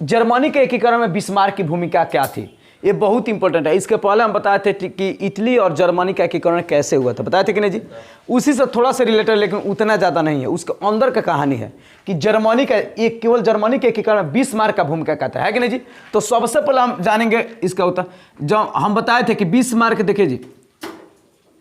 Germany के एकीकरण में बिस्मार्क की भूमिका क्या थी? ये बहुत इंपॉर्टेंट है। इसके पहले हम बताए थे कि इटली और जर्मनी का एकीकरण कैसे हुआ था, बताए थे कि नहीं जी? उसी से थोड़ा सा रिलेटेड, लेकिन उतना ज़्यादा नहीं है। उसके अंदर का कहानी है कि जर्मनी का एक, केवल जर्मनी के एकीकरण में बिस्मार्क का भूमिका क्या था, है कि नहीं जी? तो सबसे पहले हम जानेंगे इसका उत्तर। जब हम बताए थे कि बिस्मार्क, देखिए जी,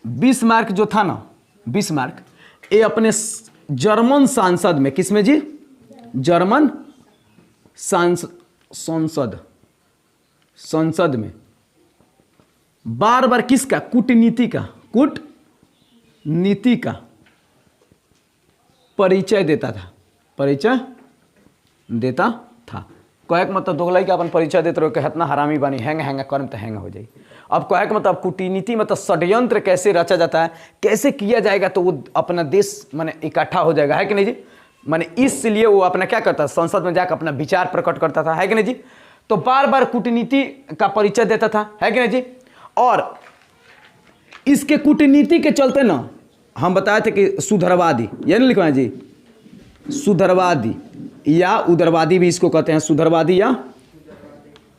बिस्मार्क जो था ना, बिस्मार्क ये अपने जर्मन सांसद में, किसमें जी? जर्मन संसद में बार बार किसका? कूटनीति का परिचय देता था, कहे के मतलब दोगलाई के अपन परिचय देते रहो कि इतना हरामी बानी, हैंग कर्म तो हैंग हो जाए। अब कहे के मतलब कूटनीति मतलब षड्यंत्र कैसे रचा जाता है, कैसे किया जाएगा तो वो अपना देश माने इकट्ठा हो जाएगा, है कि नहीं जी? माने इसलिए वो अपना क्या करता था, संसद में जाकर अपना विचार प्रकट करता था, है कि नहीं जी? तो बार बार कूटनीति का परिचय देता था, है कि नहीं जी? और इसके कूटनीति के चलते ना हम बताए थे कि सुधरवादी, ये नहीं लिखवाए जी, सुधरवादी या उदरवादी भी इसको कहते हैं, सुधरवादी या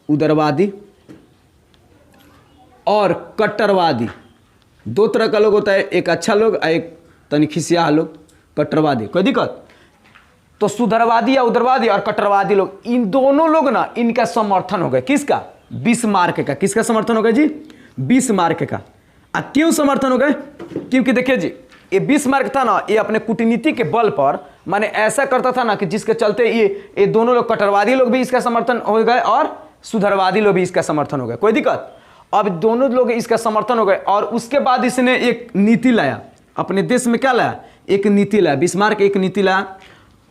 उदरवादी और कट्टरवादी, दो तरह का लोग होता है, एक अच्छा लोग और एक तनिखिसिया लोग, कट्टरवादी। कोई दिक्कत? तो सुधरवादी या उदरवादी और कट्टरवादी लोग, इन दोनों लोग ना, इनका समर्थन हो गया, किसका? बिस्मार्क का। किसका समर्थन हो गया जी? बिस्मार्क का। क्यों समर्थन हो गए? क्योंकि देखिए जी, ये बिस्मार्क था ना, ये अपने कूटनीति के बल पर माने ऐसा करता था ना कि जिसके चलते ये दोनों लोग, कट्टरवादी लोग भी इसका समर्थन हो गए और सुधरवादी लोग भी इसका समर्थन हो गए। कोई दिक्कत? अब दोनों लोग इसका समर्थन हो गए और उसके बाद इसने एक नीति लाया अपने देश में। क्या लाया? एक नीति लाया बिस्मार्क, एक नीति लाया,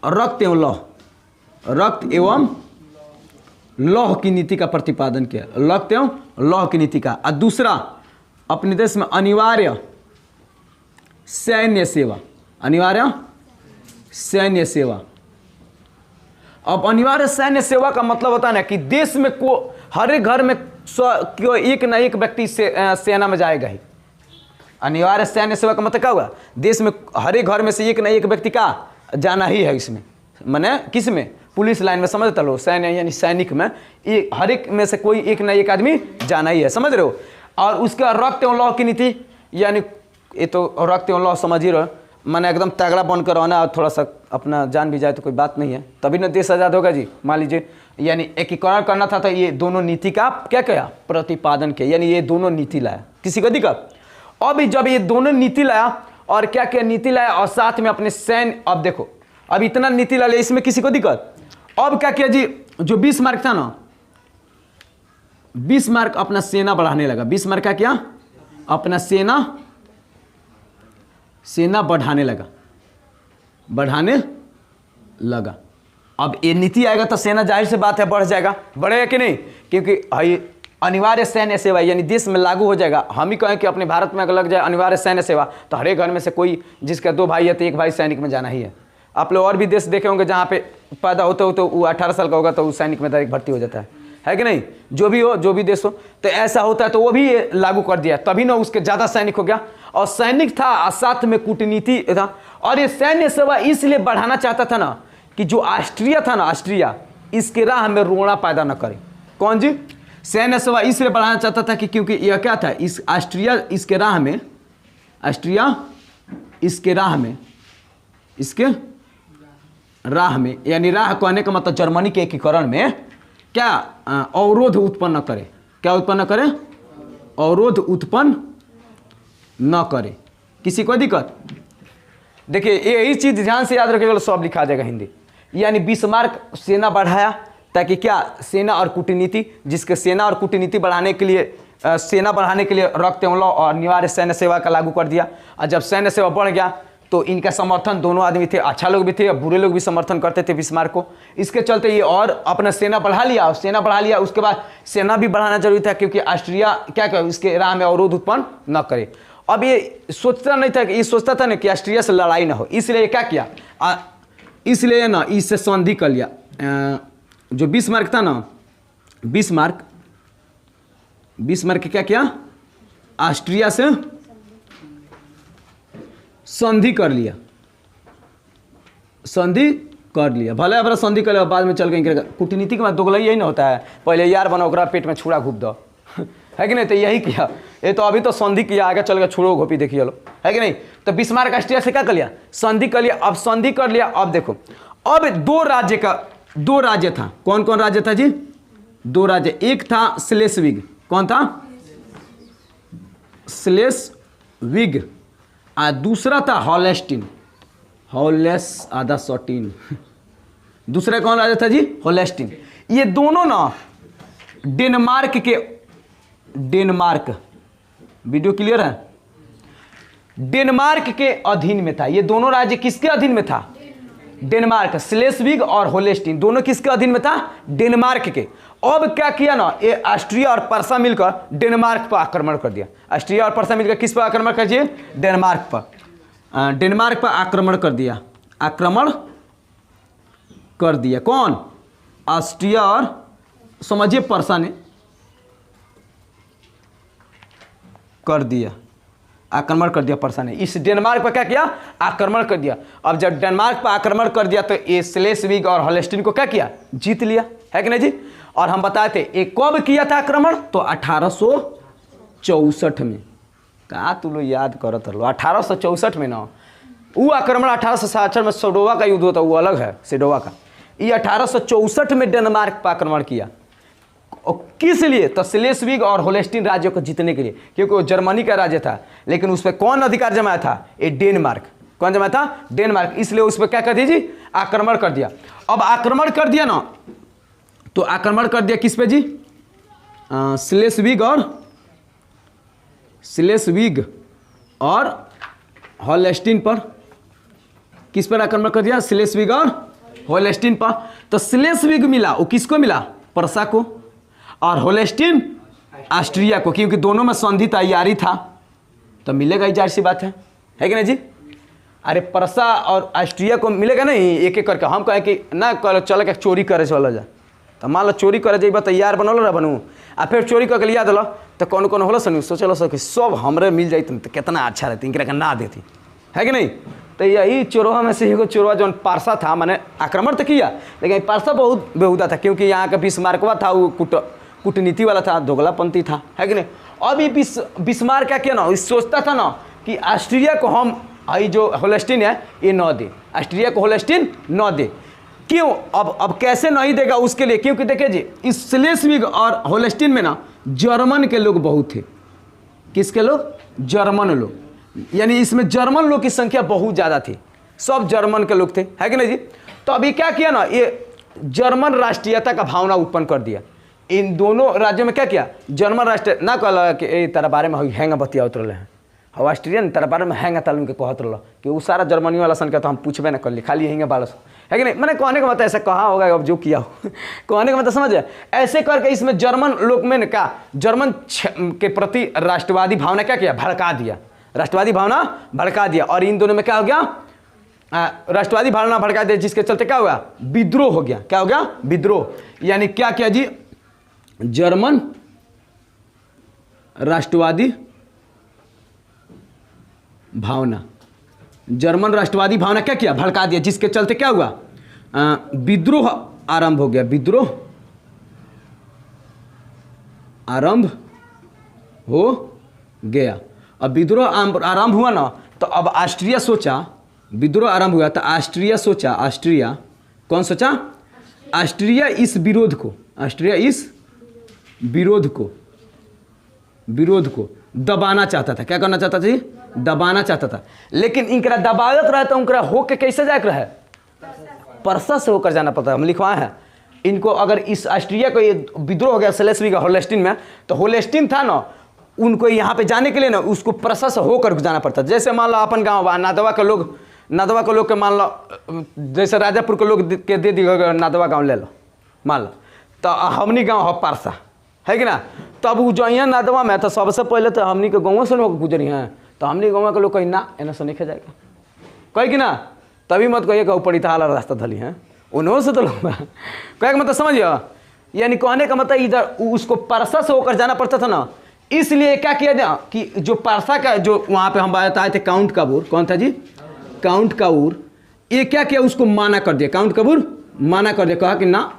रक्त एवं लौह की नीति का प्रतिपादन किया, रक्त एवं लौह की नीति का। और दूसरा, अपने देश में अनिवार्य सैन्य सेवा, अब अनिवार्य सैन्य सेवा का मतलब होता है ना कि देश में हर एक घर में एक ना एक व्यक्ति सेना में जाएगा ही। अनिवार्य सैन्य सेवा का मतलब क्या हुआ? देश में हर एक घर में से एक ना एक व्यक्ति का जाना ही है इसमें, माने किस में? पुलिस लाइन में, समझते लो, सैन्य यानी सैनिक में हर एक में से कोई एक ना एक आदमी जाना ही है, समझ रहे हो? और उसका रक्त एवं लौह की नीति, यानी ये तो रक्त एवं लौह समझ ही रहो, मैंने एकदम तगड़ा बनकर रहना और थोड़ा सा अपना जान भी जाए तो कोई बात नहीं है, तभी ना देश आज़ाद होगा जी। मान लीजिए, यानी एकीकरण करना था तो ये दोनों नीति का क्या किया? प्रतिपादन किया, यानी ये दोनों नीति लाया। किसी को दिक्कत? अब जब ये दोनों नीति लाया और क्या क्या नीति लाया और साथ में अपने सैन्य, अब देखो अब इतना नीति ला लिया, इसमें किसी को दिक्कत? अब क्या किया जी, जो बिस्मार्क था ना, बिस्मार्क अपना सेना बढ़ाने लगा। बिस्मार्क क्या किया? अपना सेना बढ़ाने लगा। अब ये नीति आएगा तो सेना जाहिर से बात है बढ़ जाएगा, बढ़ेगा कि नहीं? क्योंकि अनिवार्य सैन्य सेवा यानी देश में लागू हो जाएगा। हम ही कहें कि अपने भारत में अगर लग जाए अनिवार्य सैन्य सेवा तो हर एक घर में से कोई, जिसका 2 भाई है तो एक भाई सैनिक में जाना ही है। आप लोग और भी देश देखे होंगे जहाँ पे पैदा होते हो तो वो 18 साल का होगा तो वो सैनिक में डायरेक्ट भर्ती हो जाता है कि नहीं? जो भी देश हो तो ऐसा होता है, तो वो भी लागू कर दिया, तभी ना उसके ज़्यादा सैनिक हो गया। और सैनिक था और साथ में कूटनीति था। और ये सैन्य सेवा इसलिए बढ़ाना चाहता था ना कि जो ऑस्ट्रिया था ना, ऑस्ट्रिया इसके राह में रोड़ा पैदा न करे। कौन जी? सैन्य सेवा इसलिए बढ़ाना चाहता था कि क्योंकि यह क्या था, इस ऑस्ट्रिया इसके राह में यानी राह कहने का मतलब जर्मनी के एकीकरण में क्या अवरोध उत्पन्न करे। क्या उत्पन्न करे? अवरोध उत्पन्न न करे। किसी को दिक्कत? देखिए यही चीज ध्यान से याद रखिएगा, सब लिखा जाएगा हिंदी। यानी बिस्मार्क सेना बढ़ाया ताकि क्या? सेना और कूटनीति, जिसके सेना और कूटनीति बढ़ाने के लिए रक्त एवं लौह और अनिवार्य सैन्य सेवा का लागू कर दिया। और जब सैन्य सेवा बढ़ गया तो इनका समर्थन, दोनों आदमी थे, अच्छा लोग भी थे और बुरे लोग भी समर्थन करते थे बिस्मार्क को। इसके चलते ये और अपना सेना बढ़ा लिया। उसके बाद सेना भी बढ़ाना जरूरी था क्योंकि ऑस्ट्रिया क्या करे, इसके राह में अवरोध उत्पन्न न करे। अब ये सोचता नहीं था कि, ये सोचता था ना कि ऑस्ट्रिया से लड़ाई ना हो, इसलिए ये क्या किया, इसलिए ना इससे संधि कर लिया। जो बिस्मार्क था ना, बिस्मार्क क्या किया? ऑस्ट्रिया से संधि कर लिया, संधि कर लिया, भले अपना संधि कर लिया, बाद में चल के कूटनीति के बाद दोगलई यही ना होता है, पहले यार बना ओकरा पेट में छुरा घूप दो है कि नहीं, तो यही किया, ये तो अभी तो संधि किया, आगे चल के छुड़ो घोपी देखिए लो, है कि नहीं। तो बिस्मार्क ऑस्ट्रिया से क्या कर लिया, संधि कर लिया। अब संधि कर लिया, अब देखो अब दो राज्य था, कौन कौन राज्य था जी, दो राज्य, एक था स्लेस्विग, कौन था स्लेस्विग, और दूसरा था हॉलेस्टीन, हॉलेस आधा सॉटीन दूसरा कौन राजा था जी, हॉलेस्टीन। ये दोनों ना डेनमार्क वीडियो क्लियर है, डेनमार्क के अधीन में था। ये दोनों राज्य किसके अधीन में था, डेनमार्क, स्लेस्विग और होलेस्टीन दोनों किसके अधीन में था, डेनमार्क के। अब क्या किया ना, ये ऑस्ट्रिया और पर्सा मिलकर डेनमार्क पर आक्रमण कर दिया, ऑस्ट्रिया और पर्सा मिलकर किस पर आक्रमण कर दिए, डेनमार्क पर आक्रमण कर दिया। कौन, ऑस्ट्रिया और समझिए पर्सा ने कर दिया, आक्रमण कर दिया पर्सा ने, इस डेनमार्क पर क्या किया, आक्रमण कर दिया। अब जब डेनमार्क पर आक्रमण कर दिया तो ये स्लेस्विग और होलेस्टीन को क्या किया, जीत लिया, है कि नहीं जी। और हम बताए थे ये कब किया था आक्रमण, तो 1864 में, कहा तू लोग याद करत रहो, 1864 में ना, वो आक्रमण 1867 में सेडोवा का युद्ध होता, वो अलग है सेडोवा का, ये 1864 में डेनमार्क पर आक्रमण किया। और किस लिए, तो स्लेस्विग और होलेस्टीन राज्यों को जीतने के लिए, क्योंकि वो जर्मनी का राज्य था, लेकिन उस पर कौन अधिकार जमाया था, ये डेनमार्क, कौन जमाया था, डेनमार्क, इसलिए उस पर क्या कर दीजिए, आक्रमण कर दिया। अब आक्रमण कर दिया ना, तो आक्रमण कर दिया किस पे जी, स्लेस्विग और होलेस्टीन पर, किस पर आक्रमण कर दिया, स्लेस्विग और होलेस्टीन पर। तो स्लेस्विग मिला, वो किसको मिला, पर्सा को, और होलेस्टीन ऑस्ट्रिया को, क्योंकि दोनों में संधि तैयारी था, तो मिलेगा ही, जाहिर सी बात है कि नहीं जी। अरे पर्सा और ऑस्ट्रिया को मिलेगा नहीं, एक एक करके। हम कहें कि ना चल के चोरी करे चला जा, तो मान लो चोरी करे जाइए, तैयार बनल रह बनू, आ फिर चोरी करके लिया दिल, तो कौन कौन होला सुनी, सोचल कि सब हमरे मिल जाती तो कितना अच्छा रहती, इनके ना देती, है कि नहीं। तो यही चोरवा में से एगो चोरवा जो पारसा था, मैंने आक्रमण तो किया, लेकिन पारसा बहुत बेहुदा था, क्योंकि यहाँ का बिस्मार्कवा था, वो कूटनीति वाला था, दोगलापंथी था, है कि नहीं। अब ये बिस्मार्क क्या किया ना, सोचता था ना कि ऑस्ट्रिया को हम ये जो होलेस्टीन है ये न दे, ऑस्ट्रिया को होलेस्टीन न दे। क्यों, अब कैसे नहीं देगा उसके लिए, क्योंकि देखिए जी, इस स्लेस्विग और होलेस्टीन में ना जर्मन के लोग बहुत थे। किसके लोग, जर्मन लोग, यानी इसमें जर्मन लोग की संख्या बहुत ज़्यादा थी, सब जर्मन के लोग थे, है कि नहीं जी। तो अभी क्या किया ना, ये जर्मन राष्ट्रीयता का भावना उत्पन्न कर दिया। इन दोनों राज्यों में क्या किया, जर्मन राष्ट्र ना कहला कि तेरा बारे में हैंगा बतिया उतरल हैं, हम ऑस्ट्रियन तेरा बारे में हैंगा तालुम के कहत रहा कि वो सारा जर्मनी वाला सन का तो हम पूछबे ना कर ली, खाली हैंगा बारह, है कि नहीं। मैंने कहने का मतलब ऐसा कहा होगा, अब जो किया हो कहने का मतलब समझ है, ऐसे करके इसमें जर्मन लोग में क्या, जर्मन के प्रति राष्ट्रवादी भावना क्या किया, भड़का दिया, राष्ट्रवादी भावना भड़का दिया। और इन दोनों में क्या हो गया, राष्ट्रवादी भावना भड़का दिया, जिसके चलते क्या हुआ, विद्रोह हो गया। क्या हो गया, विद्रोह। यानी क्या किया जी, जर्मन राष्ट्रवादी भावना, जर्मन राष्ट्रवादी भावना क्या किया, भड़का दिया, जिसके चलते क्या हुआ, विद्रोह आरंभ हो गया, विद्रोह आरंभ हो गया। अब विद्रोह आरंभ हुआ ना, तो अब ऑस्ट्रिया सोचा, विद्रोह आरंभ हुआ तो ऑस्ट्रिया सोचा, ऑस्ट्रिया कौन सोचा, ऑस्ट्रिया इस विरोध को, ऑस्ट्रिया इस विरोध को दबाना चाहता था। क्या करना चाहता था जी, दबाना चाहता था। लेकिन इनकरा दबावत रहा तो उनकरा होके कैसे जाकर रहे, पर्सा से होकर जाना पड़ता है। हम लिखवाए हैं इनको, अगर इस ऑस्ट्रिया को ये विद्रोह हो गया स्लेस्विग और होलेस्टीन में, तो होलेस्टीन था ना, उनको यहाँ पे जाने के लिए ना उसको पर्सा से होकर जाना पड़ता। जैसे मान लो अपन गाँव नादवा के लोग के मान लो, जैसे राजापुर के लोग के दे दिए नादवा गाँव ले लो मान लो, तो हमनी गाँव हो पारसा, है कि ना। तब वो जो यहाँ नादवा में तो सबसे पहले तो हमनी के गाँव से लोग गुजरी हैं, तो हमनी गाँव के लोग कहीं ना एना से नहीं जाएगा, कही कि ना, तभी मत कहिए कि ऊपर हाल रास्ता धली है, उन्होंने से तो लोग कहे मतलब समझिए। यानी कहने का मतलब इधर उसको पारसा से होकर जाना पड़ता था ना, इसलिए क्या किया था कि जो पारसा का जो वहाँ पे हम बताए थे काउंट काबूर, कौन था जी, काउंट काबूर, ये क्या किया, उसको माना कर दिया, काउंट कबूर माना कर दिया, कहा कि ना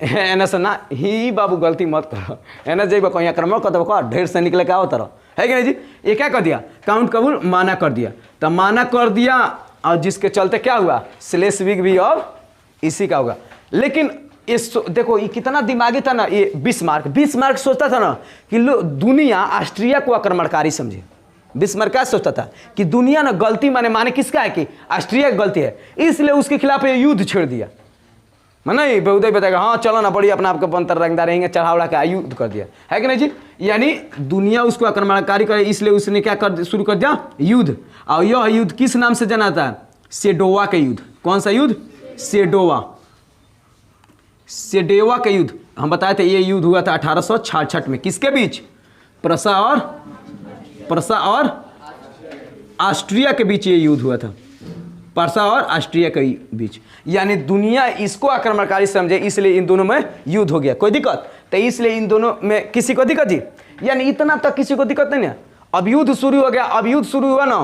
एना से ना ही बाबू गलती मत करो, एना जब कहीं आक्रमण कर दो ढेर से निकले क्या होता है कि नहीं जी। ये क्या कर दिया, काउंट कबूल माना कर दिया, तो माना कर दिया और जिसके चलते क्या हुआ, स्लेस्विग भी और इसी का होगा। लेकिन इस देखो ये कितना दिमागी था ना ये बिस्मार्क सोचता था ना कि दुनिया ऑस्ट्रिया को आक्रमणकारी समझे। बिस्मार्क क्या सोचता था कि दुनिया ना गलती माने किसका है कि ऑस्ट्रिया की गलती है, इसलिए उसके खिलाफ ये युद्ध छेड़ दिया। नहीं बहुदय बताएगा हाँ चलो ना बड़ी अपना आपके बनतर रंगदार रहेंगे, चढ़ावड़ा का युद्ध कर दिया है कि नहीं जी। यानी दुनिया उसको आक्रमणकारी करे इसलिए उसने क्या कर शुरू कर दिया, युद्ध। और यह युद्ध किस नाम से जाना था, सेडोवा का युद्ध। कौन सा युद्ध, सेडोवा का युद्ध। हम बताए थे ये युद्ध हुआ था 1866 में, किसके बीच, प्रसा और ऑस्ट्रिया के बीच ये युद्ध हुआ था, पर्सा और ऑस्ट्रिया के बीच। यानी दुनिया इसको आक्रमणकारी समझे इसलिए इन दोनों में युद्ध हो गया। कोई दिक्कत, तो इसलिए इन दोनों में किसी को दिक्कत जी, यानी इतना तक किसी को दिक्कत नहीं है। अब युद्ध शुरू हो गया, अब युद्ध शुरू हुआ ना,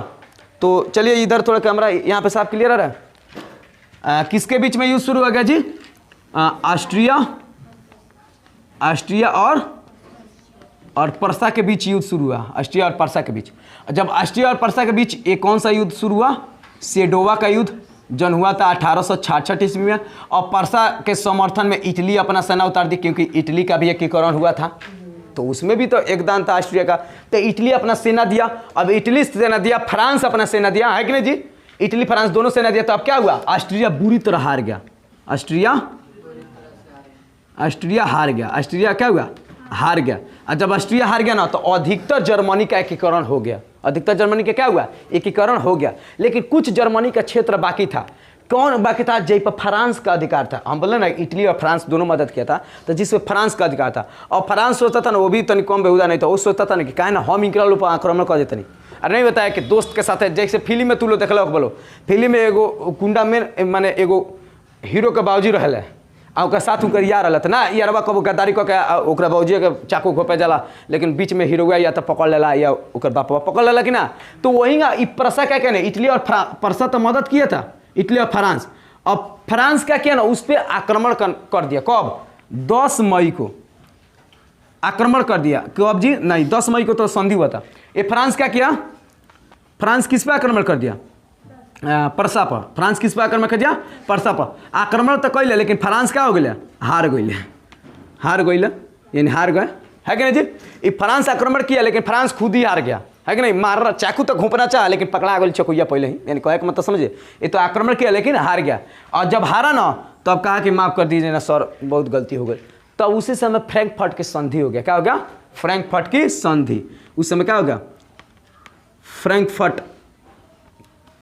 तो चलिए इधर थोड़ा कैमरा यहाँ पे साफ क्लियर आ रहा है। किसके बीच में युद्ध शुरू हो गया जी, ऑस्ट्रिया और पर्सा के बीच युद्ध शुरू हुआ, ऑस्ट्रिया और पर्सा के बीच। जब ऑस्ट्रिया और पर्सा के बीच एक कौन सा युद्ध शुरू हुआ, सेडोवा का युद्ध, जन हुआ था 1866 ईस्वी में। और पर्सा के समर्थन में इटली अपना सेना उतार दी, क्योंकि इटली का भी एकीकरण हुआ था, तो उसमें भी तो योगदान था ऑस्ट्रिया का। तो इटली अपना सेना दिया, अब इटली सेना दिया, फ्रांस अपना सेना दिया, है कि नहीं जी। इटली फ्रांस दोनों सेना दिया, तो अब क्या हुआ, ऑस्ट्रिया बुरी तरह हार गया। ऑस्ट्रिया हार गया, ऑस्ट्रिया क्या हुआ, हार गया। और जब ऑस्ट्रिया हार गया ना, तो अधिकतर जर्मनी का एकीकरण हो गया, अधिकतर जर्मनी का क्या हुआ, एकीकरण हो गया। लेकिन कुछ जर्मनी का क्षेत्र बाकी था। कौन बाकी था, जय पर फ्रांस का अधिकार था। हम बोले ना इटली और फ्रांस दोनों मदद किया था, तो जिसमें फ्रांस का अधिकार था। और फ्रांस सोचता था ना, वो भी तनिक कम बेहुदा नहीं था, वो सोचता था ना कि काहे ना हम इनके लोग आक्रमण कर देते नहीं। अरे नहीं बताया कि दोस्त के साथ है, जैसे फिल्म में तू लोग देख लो, बोलो फिल्म में एगो कुंडा में माने एगो हीरो के बाबूजी रहल है, आ ओकर साथ उनकर यार रहता ना, यारवा कबो गद्दारी कऽ के ओकरा बाबूजी के चाकू घोपे जाला, लेकिन बीच में हीरोआ या तो पकड़ लेला या ओकर बापवा पकड़ लेला कि ना। तो वही ना पर्सा क्या कहने, इटली और पर्सा तो मदद किया था, इटली और फ्रांस। अब फ्रांस क्या किया ना, उस पर आक्रमण कर दिया। कब, 10 मई को आक्रमण कर दिया। कब जी, नहीं 10 मई को तो संधि हुआ था। ये फ्रांस क्या किया, फ्रांस किस पे आक्रमण कर दिया, पर्सा पर। फ्रांस किस पर आक्रमण कर दिया, पर्सा पर। आक्रमण तो कैले, लेकिन फ्रांस क्या हो गया, हार गए, यानी हार गए, है कि नहीं जी। ये फ्रांस आक्रमण किया, लेकिन फ्रांस खुद ही हार गया, है कि नहीं। मार चाकू तो घोंपना चाहा, लेकिन पकड़ा गई चकुया पहले ही, यानी कहे मतलब समझे, ये तो आक्रमण किया लेकिन हार गया। और जब हारा ना, तो अब कहा कि माफ़ कर दीजिए ना सर, बहुत गलती हो गई। तो उसी समय फ्रैंकफर्ट की संधि हो गया। क्या हो गया, फ्रैंकफर्ट की संधि। उस समय क्या हो गया, फ्रैंकफर्ट